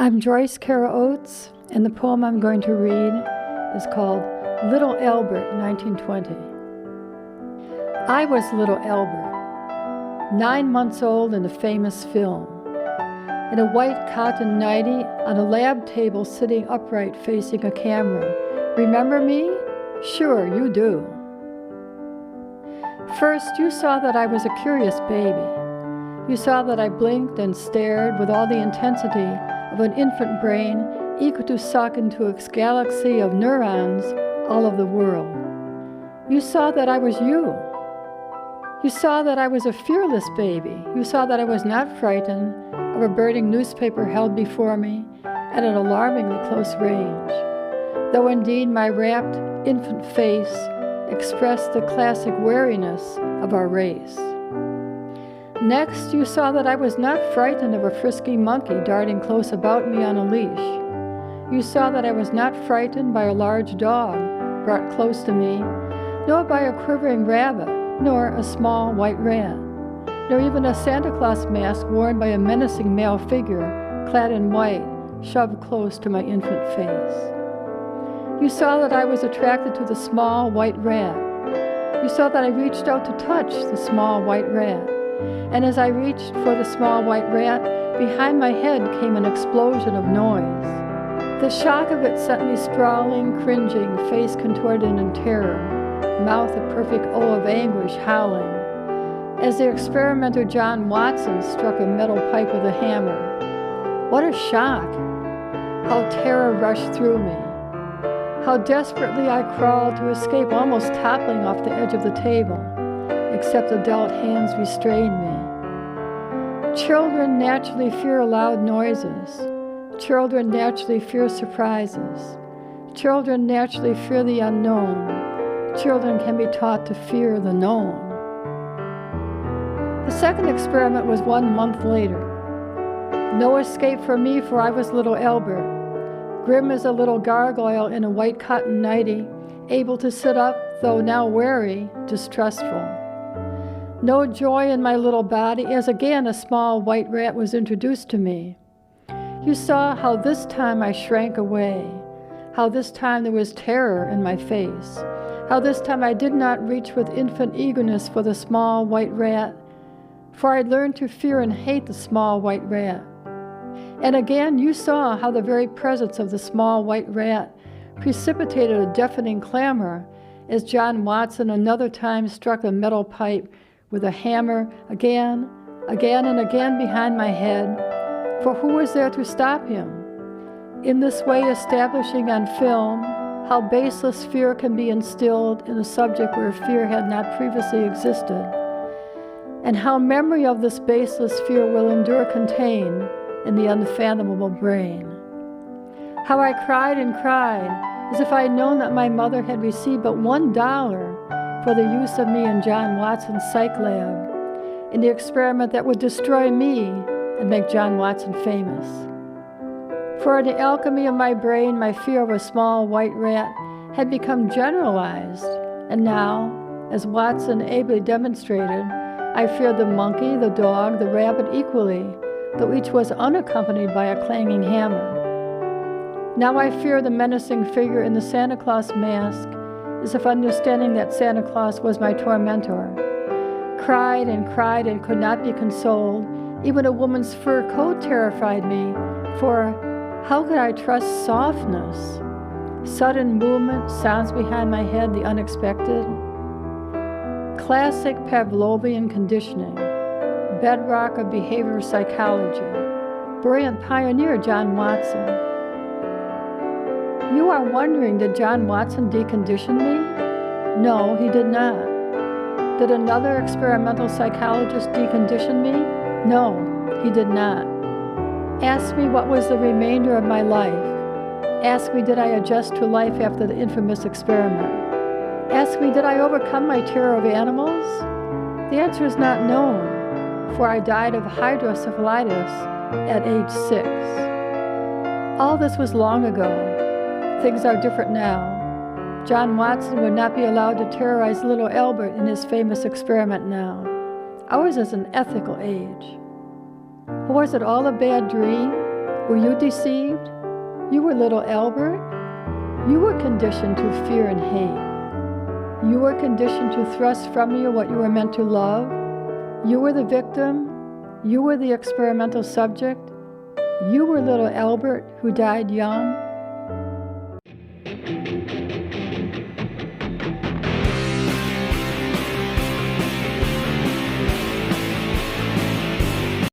I'm Joyce Carol Oates, and the poem I'm going to read is called Little Albert, 1920. I was little Albert, 9 months old in the famous film, in a white cotton nightie on a lab table sitting upright facing a camera. Remember me? Sure, you do. First, you saw that I was a curious baby. You saw that I blinked and stared with all the intensity of an infant brain eager to suck into its galaxy of neurons all of the world. You saw that I was you. You saw that I was a fearless baby. You saw that I was not frightened of a burning newspaper held before me at an alarmingly close range, though indeed my rapt infant face expressed the classic wariness of our race. Next, you saw that I was not frightened of a frisky monkey darting close about me on a leash. You saw that I was not frightened by a large dog brought close to me, nor by a quivering rabbit, nor a small white rat, nor even a Santa Claus mask worn by a menacing male figure clad in white shoved close to my infant face. You saw that I was attracted to the small white rat. You saw that I reached out to touch the small white rat. And as I reached for the small white rat, behind my head came an explosion of noise. The shock of it sent me sprawling, cringing, face contorted in terror, mouth a perfect O of anguish, howling, as the experimenter John Watson struck a metal pipe with a hammer. What a shock! How terror rushed through me. How desperately I crawled to escape, almost toppling off the edge of the table, except adult hands restrained me. Children naturally fear loud noises. Children naturally fear surprises. Children naturally fear the unknown. Children can be taught to fear the known. The second experiment was 1 month later. No escape for me, for I was little Albert, grim as a little gargoyle in a white cotton nightie, able to sit up, though now wary, distrustful. No joy in my little body, as again a small white rat was introduced to me. You saw how this time I shrank away, how this time there was terror in my face, how this time I did not reach with infant eagerness for the small white rat, for I learned to fear and hate the small white rat. And again you saw how the very presence of the small white rat precipitated a deafening clamor as John Watson another time struck a metal pipe with a hammer again and again behind my head, for who was there to stop him? In this way establishing on film how baseless fear can be instilled in a subject where fear had not previously existed, and how memory of this baseless fear will endure contained in the unfathomable brain. How I cried and cried as if I had known that my mother had received but $1 for the use of me in John Watson's psych lab, in the experiment that would destroy me and make John Watson famous. For in the alchemy of my brain, my fear of a small white rat had become generalized, and now, as Watson ably demonstrated, I feared the monkey, the dog, the rabbit equally, though each was unaccompanied by a clanging hammer. Now I fear the menacing figure in the Santa Claus mask, as if understanding that Santa Claus was my tormentor. Cried and could not be consoled. Even a woman's fur coat terrified me, for how could I trust softness? Sudden movement, sounds behind my head, the unexpected. Classic Pavlovian conditioning, bedrock of behavioral psychology, brilliant pioneer John Watson. You are wondering, did John Watson decondition me? No, he did not. Did another experimental psychologist decondition me? No, he did not. Ask me what was the remainder of my life. Ask me, did I adjust to life after the infamous experiment? Ask me, did I overcome my terror of animals? The answer is not known, for I died of hydrocephalitis at age 6. All this was long ago. Things are different now. John Watson would not be allowed to terrorize little Albert in his famous experiment now. Ours is an ethical age. Or was it all a bad dream? Were you deceived? You were little Albert? You were conditioned to fear and hate. You were conditioned to thrust from you what you were meant to love. You were the victim. You were the experimental subject. You were little Albert who died young.